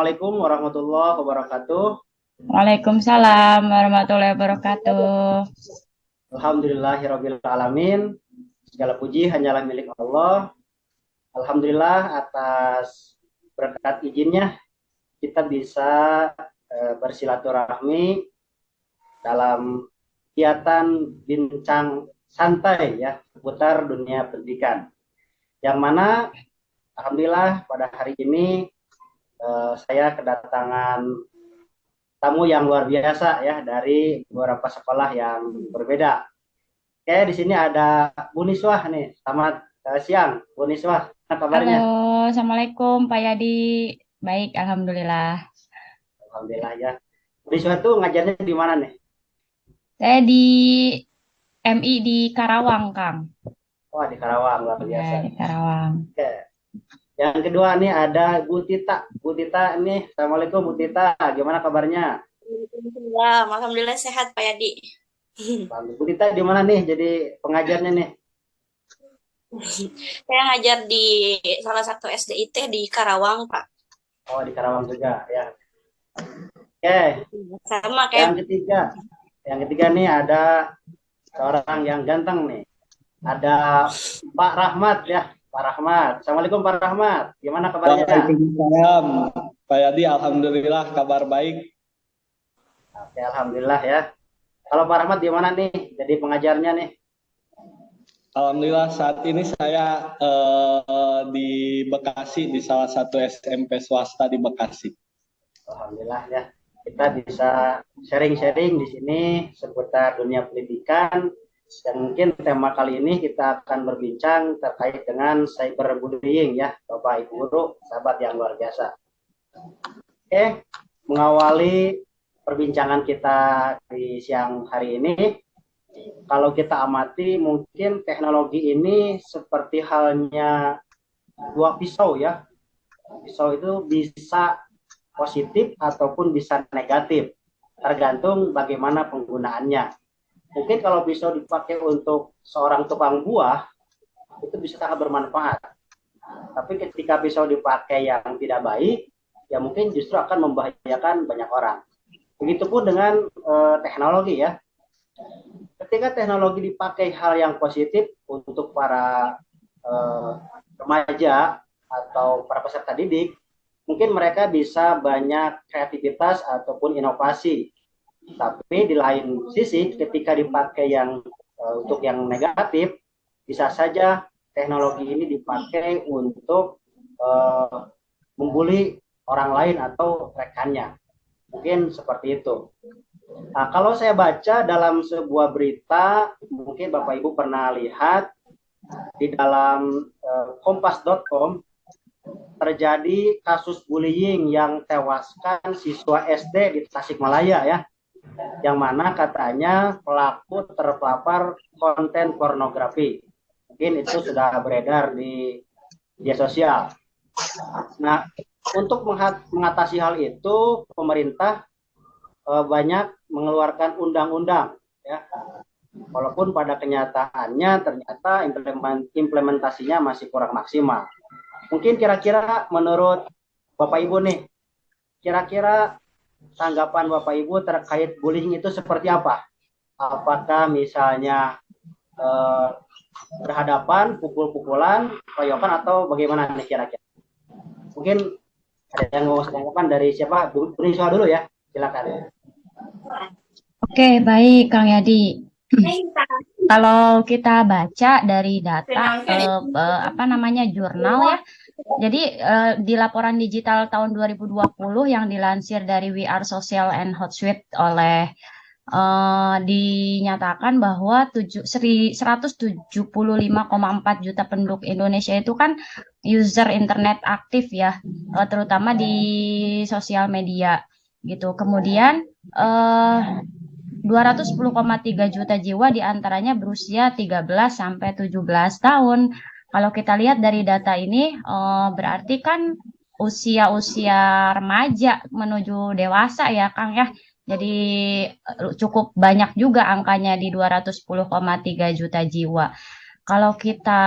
Assalamualaikum warahmatullahi wabarakatuh. Waalaikumsalam warahmatullahi wabarakatuh. Alhamdulillahirabbil alamin. Segala puji hanyalah milik Allah. Alhamdulillah atas berkat izinnya kita bisa bersilaturahmi dalam kegiatan bincang santai ya seputar dunia pendidikan. Yang mana alhamdulillah pada hari ini saya kedatangan tamu yang luar biasa ya dari beberapa sekolah yang berbeda. Oke, di sini ada Bu Niswah nih. Selamat siang, Bu Niswah. Apa Halo, kabarnya? Assalamualaikum Pak Yadi. Baik, Alhamdulillah. Alhamdulillah ya. Bu Niswah tuh ngajarnya di mana nih? Saya di MI di Karawang, Kang. Wah, di Karawang, luar Ya, biasa. di Karawang. Oke. Yang kedua nih ada Bu Tita. Bu Tita nih, Assalamualaikum Bu Tita. Gimana kabarnya? Alhamdulillah, alhamdulillah sehat Pak Yadi. Bu Tita di mana nih jadi pengajarnya nih? Saya ngajar di salah satu SDIT di Karawang, Pak. Oh, di Karawang juga ya. Oke, Sama yang kayak ketiga. Yang ketiga nih ada seorang yang ganteng nih. Ada Pak Rahmat ya, Pak Rahmat. Assalamualaikum Pak Rahmat. Gimana kabarnya? Waalaikumsalam, Pak Yadi. Alhamdulillah kabar baik. Oke, alhamdulillah ya. Kalau Pak Rahmat di mana nih? Jadi pengajarnya nih. Alhamdulillah saat ini saya di Bekasi di salah satu SMP swasta di Bekasi. Alhamdulillah ya. Kita bisa sharing-sharing di sini seputar dunia pendidikan. Dan mungkin tema kali ini kita akan berbincang terkait dengan cyberbullying ya, Bapak Ibu Guru, sahabat yang luar biasa. Oke, mengawali perbincangan kita di siang hari ini, kalau kita amati mungkin teknologi ini seperti halnya dua pisau ya. Pisau itu bisa positif ataupun bisa negatif, tergantung bagaimana penggunaannya. Mungkin kalau pisau dipakai untuk seorang tukang buah, itu bisa sangat bermanfaat. Tapi ketika pisau dipakai yang tidak baik, ya mungkin justru akan membahayakan banyak orang. Begitupun dengan teknologi ya. Ketika teknologi dipakai hal yang positif untuk para remaja atau para peserta didik, mungkin mereka bisa banyak kreativitas ataupun inovasi. Tapi di lain sisi, ketika dipakai yang untuk yang negatif, bisa saja teknologi ini dipakai untuk membuli orang lain atau rekannya. Mungkin seperti itu. Nah, kalau saya baca dalam sebuah berita, mungkin Bapak Ibu pernah lihat di dalam kompas.com terjadi kasus bullying yang tewaskan siswa SD di Tasikmalaya ya, yang mana katanya pelaku terpapar konten pornografi. Mungkin itu sudah beredar di media sosial. Nah, untuk mengatasi hal itu, pemerintah banyak mengeluarkan undang-undang ya. Walaupun pada kenyataannya ternyata implementasinya masih kurang maksimal. Mungkin kira-kira menurut Bapak Ibu nih, kira-kira tanggapan Bapak Ibu terkait bullying itu seperti apa? Apakah misalnya berhadapan, pukul-pukulan, koyokan atau bagaimana nih kira-kira? Mungkin ada yang mau tanggapan dari siapa? Bu Riswa dulu ya, silakan. Oke, baik Kang Yadi. Kalau kita baca dari data apa namanya jurnal ya. Jadi di laporan digital tahun 2020 yang dilansir dari We Are Social and Hotsuite oleh dinyatakan bahwa 175,4 juta penduduk Indonesia itu kan user internet aktif ya, terutama di sosial media gitu. Kemudian 210,3 juta jiwa diantaranya berusia 13 sampai 17 tahun. Kalau kita lihat dari data ini, berarti kan usia-usia remaja menuju dewasa ya, Kang ya. Jadi cukup banyak juga angkanya di 210,3 juta jiwa. Kalau kita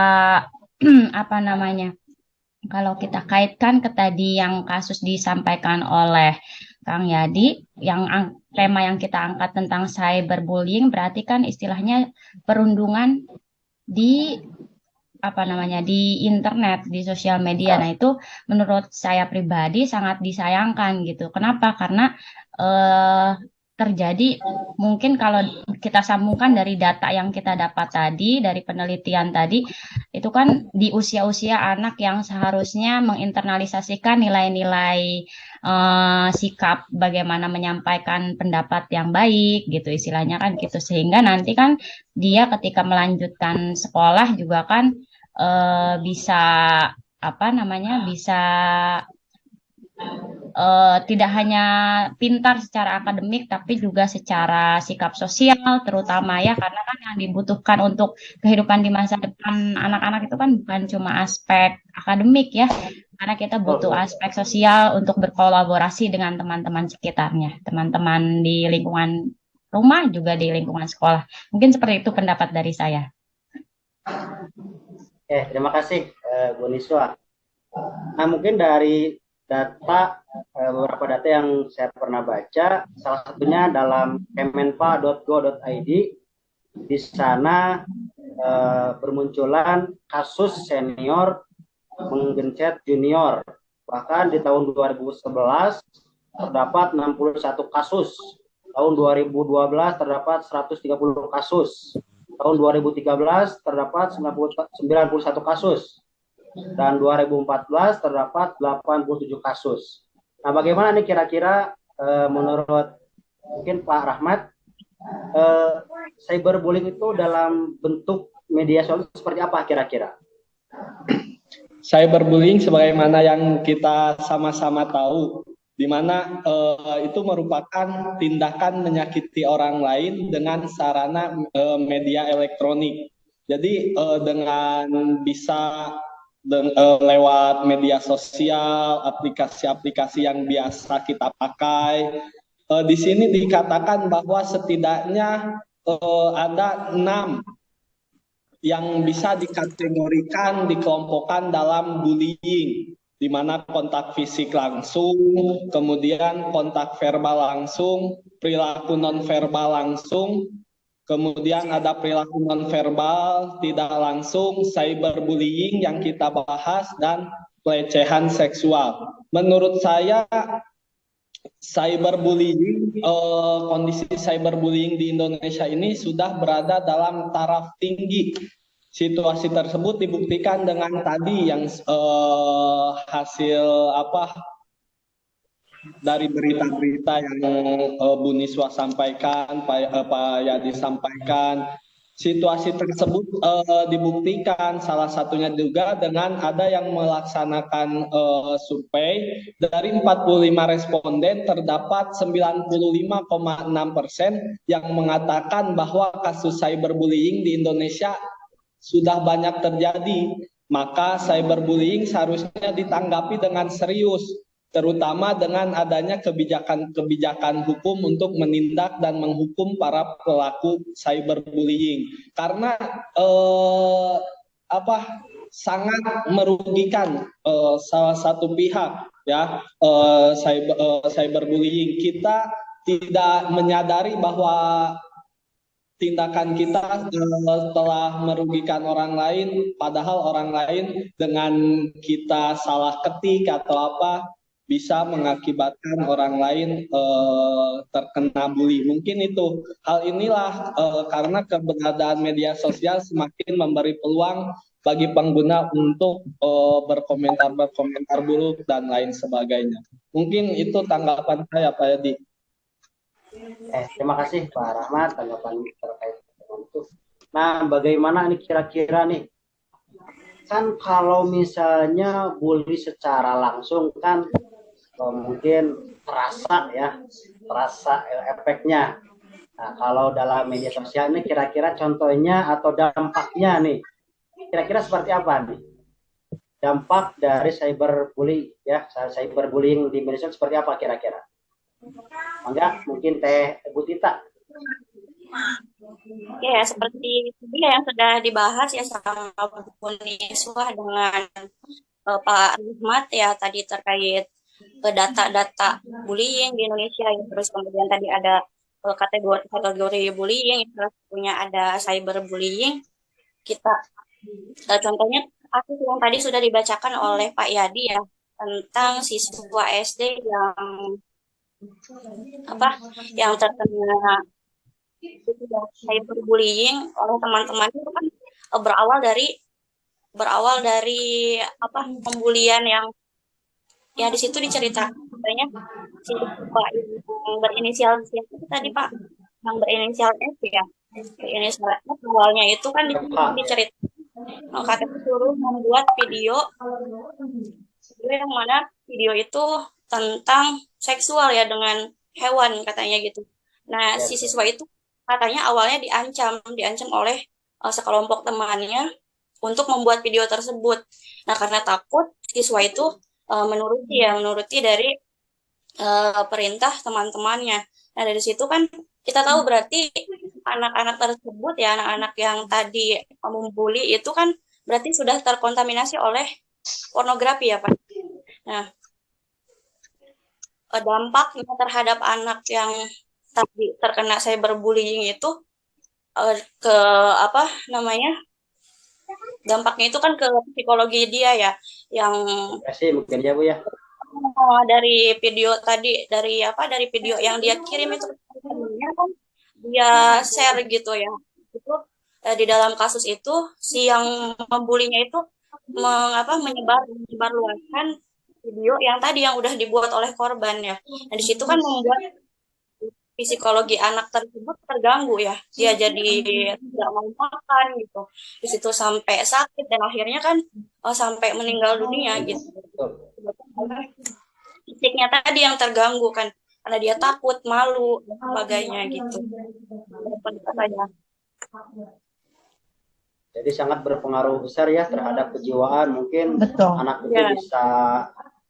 apa namanya Kalau kita kaitkan ke tadi yang kasus disampaikan oleh Kang Yadi, tema yang kita angkat tentang cyberbullying berarti kan istilahnya perundungan di apa namanya di internet, di sosial media. Nah, itu menurut saya pribadi sangat disayangkan gitu. Kenapa? Karena eh, terjadi mungkin kalau kita sambungkan dari data yang kita dapat tadi, dari penelitian tadi, itu kan di usia-usia anak yang seharusnya menginternalisasikan nilai-nilai sikap bagaimana menyampaikan pendapat yang baik gitu istilahnya kan gitu sehingga nanti kan dia ketika melanjutkan sekolah juga kan bisa apa namanya bisa tidak hanya pintar secara akademik tapi juga secara sikap sosial terutama ya karena kan yang dibutuhkan untuk kehidupan di masa depan anak-anak itu kan bukan cuma aspek akademik ya karena kita butuh aspek sosial untuk berkolaborasi dengan teman-teman sekitarnya teman-teman di lingkungan rumah juga di lingkungan sekolah mungkin seperti itu pendapat dari saya. Terima kasih Bu Niswa. Nah, mungkin dari beberapa data yang saya pernah baca, salah satunya dalam kemenpa.go.id, di sana bermunculan kasus senior menggencet junior. Bahkan di tahun 2011 terdapat 61 kasus, tahun 2012 terdapat 130 kasus, tahun 2013 terdapat 91 kasus, dan 2014 terdapat 87 kasus. Nah, bagaimana nih kira-kira menurut mungkin Pak Rahmat, cyberbullying itu dalam bentuk media sosial seperti apa kira-kira? Cyberbullying sebagaimana yang kita sama-sama tahu, di mana itu merupakan tindakan menyakiti orang lain dengan sarana media elektronik. Jadi dengan bisa lewat media sosial, aplikasi-aplikasi yang biasa kita pakai. Di sini dikatakan bahwa setidaknya ada 6 yang bisa dikategorikan, dikelompokkan dalam bullying, di mana kontak fisik langsung, kemudian kontak verbal langsung, perilaku nonverbal langsung, kemudian ada perilaku nonverbal tidak langsung, cyberbullying yang kita bahas, dan pelecehan seksual. Menurut saya, kondisi cyberbullying di Indonesia ini sudah berada dalam taraf tinggi. Situasi tersebut dibuktikan dengan tadi yang hasil dari berita-berita yang Bu Niswa sampaikan, Pak Yadi sampaikan. Situasi tersebut dibuktikan salah satunya juga dengan ada yang melaksanakan survei dari 45 responden terdapat 95,6% yang mengatakan bahwa kasus cyberbullying di Indonesia sudah banyak terjadi. Maka cyberbullying seharusnya ditanggapi dengan serius, terutama dengan adanya kebijakan hukum untuk menindak dan menghukum para pelaku cyberbullying, karena sangat merugikan salah satu pihak ya. Cyberbullying, kita tidak menyadari bahwa tindakan kita telah merugikan orang lain, padahal orang lain dengan kita salah ketik atau apa bisa mengakibatkan orang lain terkena bully. Mungkin itu hal inilah karena keberadaan media sosial semakin memberi peluang bagi pengguna untuk berkomentar buruk dan lain sebagainya. Mungkin itu tanggapan saya, Pak Yadi. Terima kasih Pak Rahmat tanggapan terkait dengan itu. Nah, bagaimana nih kira-kira nih? Kan kalau misalnya bully secara langsung kan mungkin terasa efeknya. Nah, kalau dalam media sosial ini kira-kira contohnya atau dampaknya nih, kira-kira seperti apa nih? Dampak dari cyberbullying ya, cyberbullying di media sosial seperti apa kira-kira? Enggak, mungkin Teh Bu Tita. Ya, seperti yang sudah dibahas ya sama Bu Niswa dengan Pak Rahmat ya tadi terkait data-data bullying di Indonesia, ya. Terus kemudian tadi ada kategori bullying, terus punya ada cyberbullying. Kita contohnya kasus yang tadi sudah dibacakan oleh Pak Yadi ya tentang siswa SD yang apa yang terkena cyberbullying oleh teman-teman itu kan berawal dari apa pembulian yang di situ diceritakan katanya si Pak yang berinisial siapa itu tadi Pak yang berinisial F ya berinisial F awalnya itu kan di situ diceritakan katanya suruh membuat video yang mana video itu tentang seksual ya dengan hewan katanya gitu. Nah si siswa itu katanya awalnya diancam oleh sekelompok temannya untuk membuat video tersebut. Nah karena takut siswa itu menuruti dari perintah teman-temannya. Nah dari situ kan kita tahu berarti anak-anak tersebut ya anak-anak yang tadi membuli itu kan berarti sudah terkontaminasi oleh pornografi ya Pak. Nah dampaknya terhadap anak yang tadi terkena cyberbullying itu ke apa namanya dampaknya itu kan ke psikologi dia ya yang mungkin ya Bu ya. Dari video tadi dari video yang dia kirim itu kan dia share gitu ya itu di dalam kasus itu si yang membulinya itu menyebarluaskan video yang tadi yang udah dibuat oleh korban ya. Nah di situ kan membuat psikologi anak tersebut terganggu ya. Dia jadi tidak mau makan gitu. Di situ sampai sakit dan akhirnya kan sampai meninggal dunia gitu. Fisiknya tadi yang terganggu kan karena dia takut, malu dan sebagainya gitu. Jadi sangat berpengaruh besar ya terhadap kejiwaan. Mungkin Betul. Anak itu bisa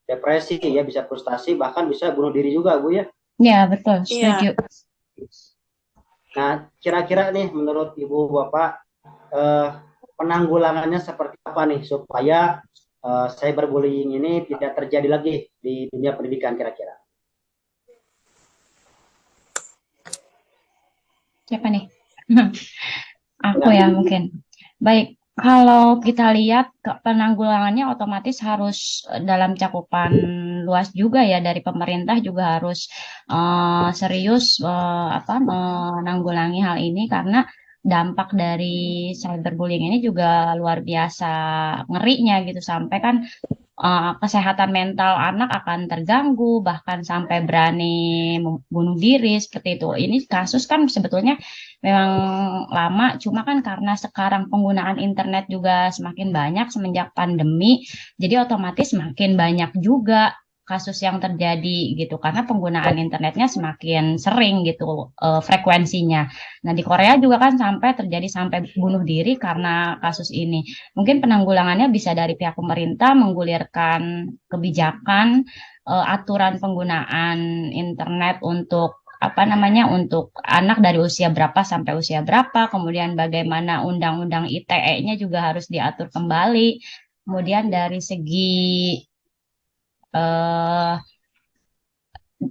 depresi ya, bisa frustasi, bahkan bisa bunuh diri juga Bu ya. Ya betul, setuju. Nah kira-kira nih menurut Ibu Bapak penanggulangannya seperti apa nih supaya cyberbullying ini tidak terjadi lagi di dunia pendidikan kira-kira? Siapa nih? Aku ya mungkin. Baik, kalau kita lihat penanggulangannya otomatis harus dalam cakupan luas juga ya dari pemerintah juga harus serius menanggulangi hal ini karena dampak dari cyberbullying ini juga luar biasa ngerinya gitu sampai kan kesehatan mental anak akan terganggu, bahkan sampai berani bunuh diri seperti itu. Ini kasus kan sebetulnya memang lama, cuma kan karena sekarang penggunaan internet juga semakin banyak semenjak pandemi, jadi otomatis makin banyak juga kasus yang terjadi gitu karena penggunaan internetnya semakin sering gitu frekuensinya. Nah di Korea juga kan sampai bunuh diri karena kasus ini. Mungkin penanggulangannya bisa dari pihak pemerintah menggulirkan kebijakan aturan penggunaan internet untuk untuk anak dari usia berapa sampai usia berapa, kemudian bagaimana undang-undang ITE-nya juga harus diatur kembali. Kemudian dari segi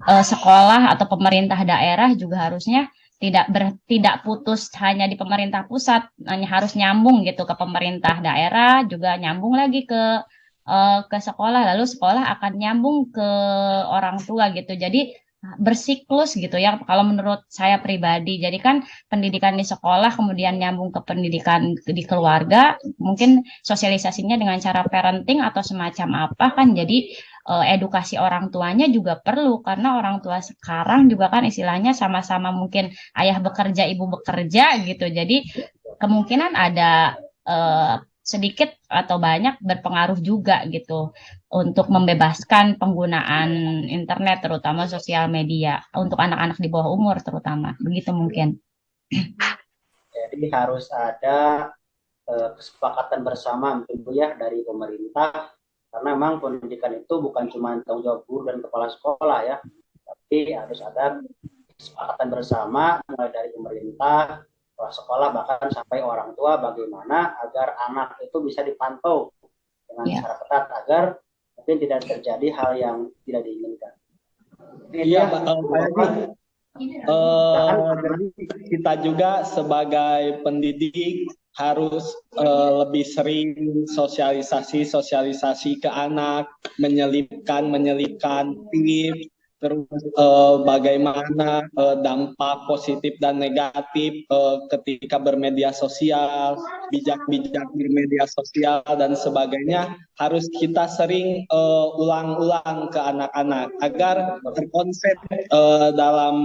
sekolah atau pemerintah daerah juga harusnya tidak putus hanya di pemerintah pusat, hanya harus nyambung gitu ke pemerintah daerah, juga nyambung lagi ke sekolah, lalu sekolah akan nyambung ke orang tua gitu. Jadi bersiklus gitu ya kalau menurut saya pribadi. Jadi kan pendidikan di sekolah kemudian nyambung ke pendidikan di keluarga, mungkin sosialisasinya dengan cara parenting atau semacam apa kan jadi edukasi orang tuanya juga perlu karena orang tua sekarang juga kan istilahnya sama-sama mungkin ayah bekerja ibu bekerja gitu jadi kemungkinan ada sedikit atau banyak berpengaruh juga gitu untuk membebaskan penggunaan internet terutama sosial media untuk anak-anak di bawah umur terutama begitu mungkin. Jadi harus ada kesepakatan bersama mungkin Bu ya dari pemerintah karena memang pendidikan itu bukan cuma tanggung jawab guru dan kepala sekolah ya, tapi harus ada kesepakatan bersama mulai dari pemerintah, kepala sekolah bahkan sampai orang tua bagaimana agar anak itu bisa dipantau dengan Iya. secara ketat agar mungkin tidak terjadi hal yang tidak diinginkan. Iya, Pak Edi. Kita juga sebagai pendidik harus lebih sering sosialisasi ke anak, menyelipkan tips, terus bagaimana dampak positif dan negatif ketika bermedia sosial, bijak-bijak bermedia sosial dan sebagainya, harus kita sering ulang-ulang ke anak-anak agar terkonsep dalam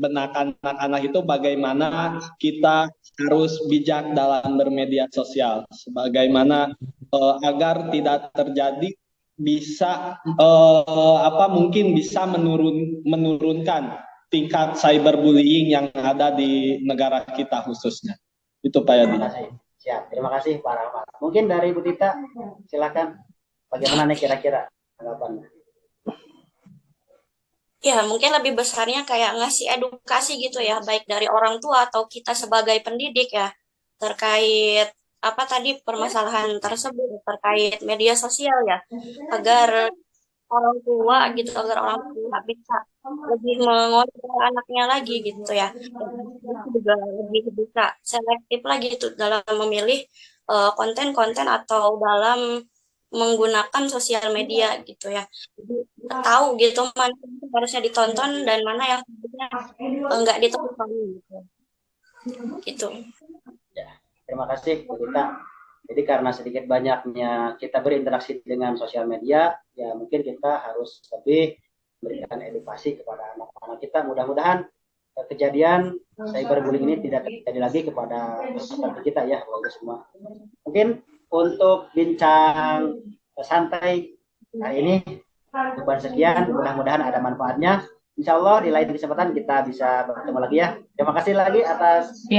benak anak-anak itu bagaimana kita harus bijak dalam bermedia sosial, sebagaimana agar tidak terjadi bisa mungkin bisa menurunkan tingkat cyberbullying yang ada di negara kita khususnya. Itu Pak Yadi. Terima kasih. Siap. Terima kasih Pak Rahmat. Mungkin dari Bu Tita, silakan. Bagaimana nih kira-kira tanggapannya? Ya, mungkin lebih besarnya kayak ngasih edukasi gitu ya, baik dari orang tua atau kita sebagai pendidik ya, terkait apa tadi permasalahan tersebut, terkait media sosial ya, agar orang tua gitu, agar orang tua bisa lebih mengontrol anaknya lagi gitu ya, dan juga lebih bisa selektif lagi itu dalam memilih konten-konten atau dalam menggunakan sosial media gitu ya. Jadi tahu gitu mana yang harusnya ditonton dan mana yang harusnya enggak ditonton gitu. Gitu. Ya, terima kasih Bu Tita. Jadi karena sedikit banyaknya kita berinteraksi dengan sosial media, ya mungkin kita harus lebih memberikan edukasi kepada anak-anak kita. Mudah-mudahan kejadian cyberbullying ini tidak terjadi lagi kepada kita ya, Bapak semua. Mungkin untuk bincang santai hari ini cukup sekian, mudah-mudahan ada manfaatnya. Insya Allah di lain kesempatan kita bisa bertemu lagi ya. Terima kasih lagi atas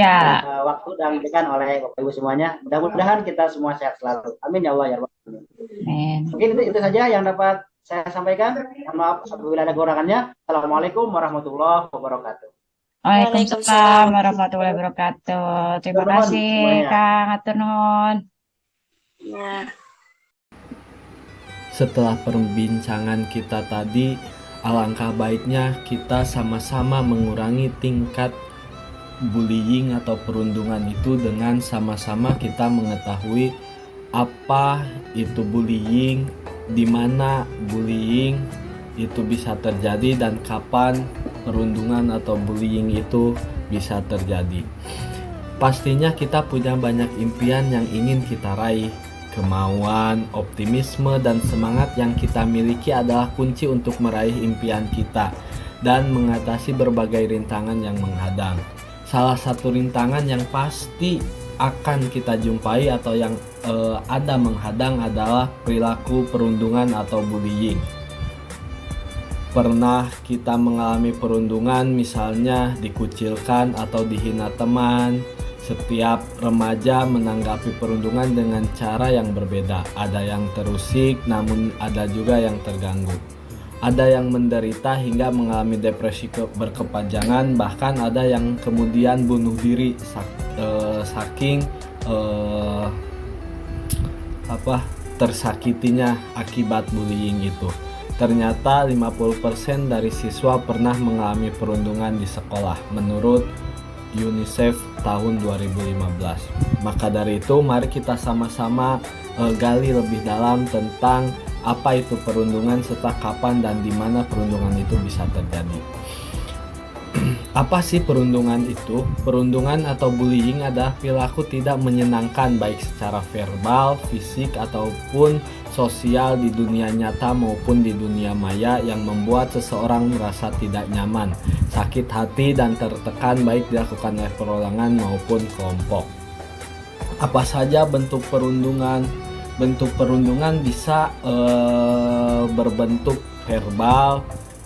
waktu yang diberikan oleh Bapak Ibu semuanya. Mudah-mudahan kita semua sehat selalu. Amin ya Allah ya Rabbal Alamin. Mungkin itu saja yang dapat saya sampaikan. Mohon maaf apabila ada kekurangannya. Assalamualaikum warahmatullahi wabarakatuh. Waalaikumsalam warahmatullahi wabarakatuh. Terima kasih Kang Atur nuhun. Ya. Setelah perbincangan kita tadi, alangkah baiknya kita sama-sama mengurangi tingkat bullying atau perundungan itu dengan sama-sama kita mengetahui apa itu bullying, di mana bullying itu bisa terjadi dan kapan perundungan atau bullying itu bisa terjadi. Pastinya kita punya banyak impian yang ingin kita raih. Kemauan, optimisme, dan semangat yang kita miliki adalah kunci untuk meraih impian kita dan mengatasi berbagai rintangan yang menghadang. Salah satu rintangan yang pasti akan kita jumpai atau yang ada menghadang adalah perilaku perundungan atau bullying. Pernah kita mengalami perundungan, misalnya dikucilkan atau dihina teman. Setiap remaja menanggapi perundungan dengan cara yang berbeda. Ada yang terusik, namun ada juga yang terganggu. Ada yang menderita hingga mengalami depresi berkepanjangan, bahkan ada yang kemudian bunuh diri saking tersakitinya akibat bullying itu. Ternyata 50% dari siswa pernah mengalami perundungan di sekolah menurut UNICEF tahun 2015. Maka dari itu mari kita sama-sama gali lebih dalam tentang apa itu perundungan serta kapan dan di mana perundungan itu bisa terjadi. Apa sih perundungan itu? Perundungan atau bullying adalah perilaku tidak menyenangkan baik secara verbal, fisik ataupun sosial di dunia nyata maupun di dunia maya yang membuat seseorang merasa tidak nyaman, sakit hati dan tertekan baik dilakukan oleh perorangan maupun kelompok. Apa saja bentuk perundungan? Bentuk perundungan bisa berbentuk verbal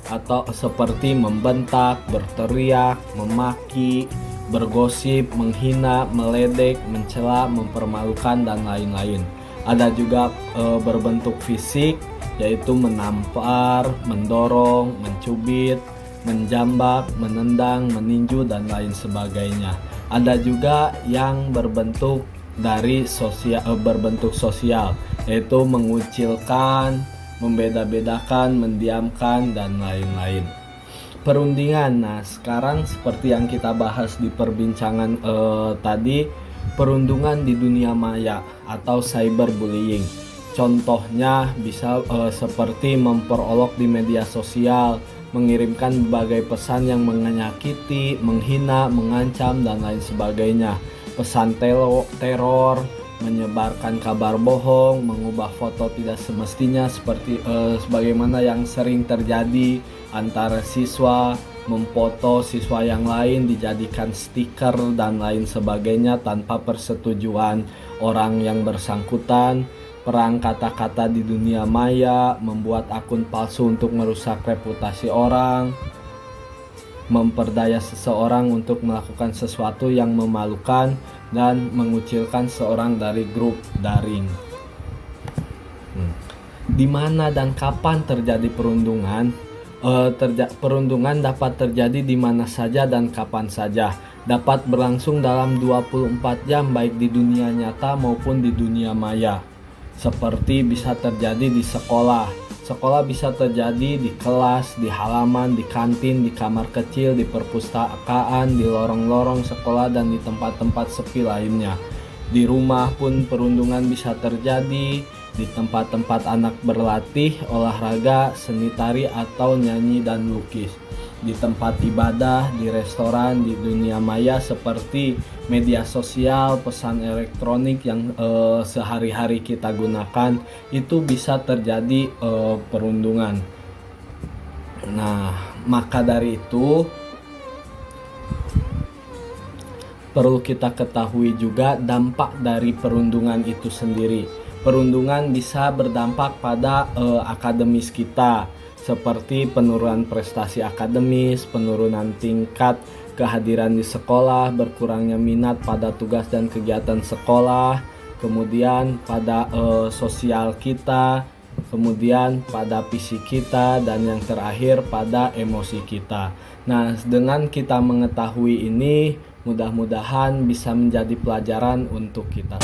atau seperti membentak, berteriak, memaki, bergosip, menghina, meledek, mencela, mempermalukan dan lain-lain. Ada juga berbentuk fisik, yaitu menampar, mendorong, mencubit, menjambak, menendang, meninju dan lain sebagainya. Ada juga yang berbentuk dari sosial berbentuk sosial, yaitu mengucilkan, membeda-bedakan, mendiamkan, dan lain-lain. Perundingan. Nah, sekarang seperti yang kita bahas di perbincangan tadi, perundungan di dunia maya atau cyberbullying. Contohnya bisa seperti memperolok di media sosial, mengirimkan berbagai pesan yang menyakiti, menghina, mengancam, dan lain sebagainya. Pesan teror, menyebarkan kabar bohong, mengubah foto tidak semestinya seperti sebagaimana yang sering terjadi antara siswa, memfoto siswa yang lain dijadikan stiker dan lain sebagainya tanpa persetujuan orang yang bersangkutan. Perang kata-kata di dunia maya, membuat akun palsu untuk merusak reputasi orang, memperdaya seseorang untuk melakukan sesuatu yang memalukan, dan mengucilkan seorang dari grup daring. Di mana dan kapan terjadi perundungan? Perundungan dapat terjadi di mana saja dan kapan saja. Dapat berlangsung dalam 24 jam baik di dunia nyata maupun di dunia maya. Seperti bisa terjadi di sekolah. Sekolah bisa terjadi di kelas, di halaman, di kantin, di kamar kecil, di perpustakaan, di lorong-lorong sekolah, dan di tempat-tempat sepi lainnya. Di rumah pun perundungan bisa terjadi, di tempat-tempat anak berlatih, olahraga, seni tari atau nyanyi dan lukis. Di tempat ibadah, di restoran, di dunia maya seperti media sosial, pesan elektronik yang sehari-hari kita gunakan, itu bisa terjadi perundungan. Nah, maka dari itu perlu kita ketahui juga dampak dari perundungan itu sendiri. Perundungan bisa berdampak pada akademis kita, seperti penurunan prestasi akademis, penurunan tingkat kehadiran di sekolah, berkurangnya minat pada tugas dan kegiatan sekolah, kemudian pada sosial kita, kemudian pada fisik kita, dan yang terakhir pada emosi kita. Nah, dengan kita mengetahui ini, mudah-mudahan bisa menjadi pelajaran untuk kita.